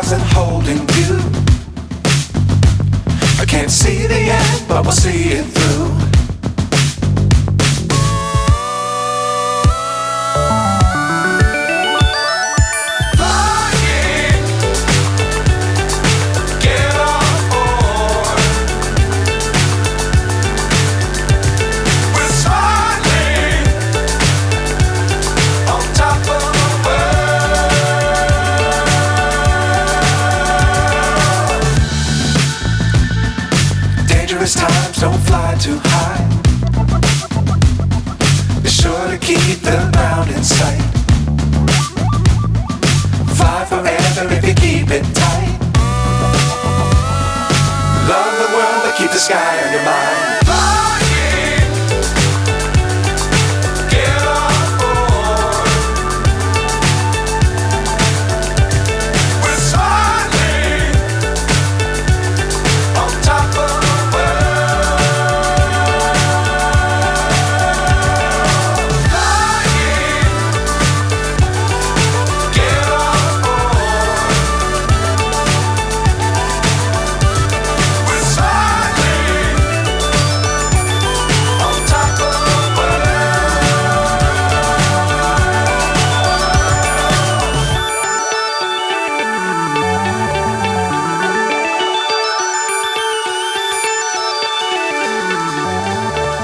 stars and holding you. I can't see the end, but we'll see it through. Times don't fly too high. Be sure to keep the ground in sight. Fly forever if you keep it tight. Love the world but keep the sky on your mind.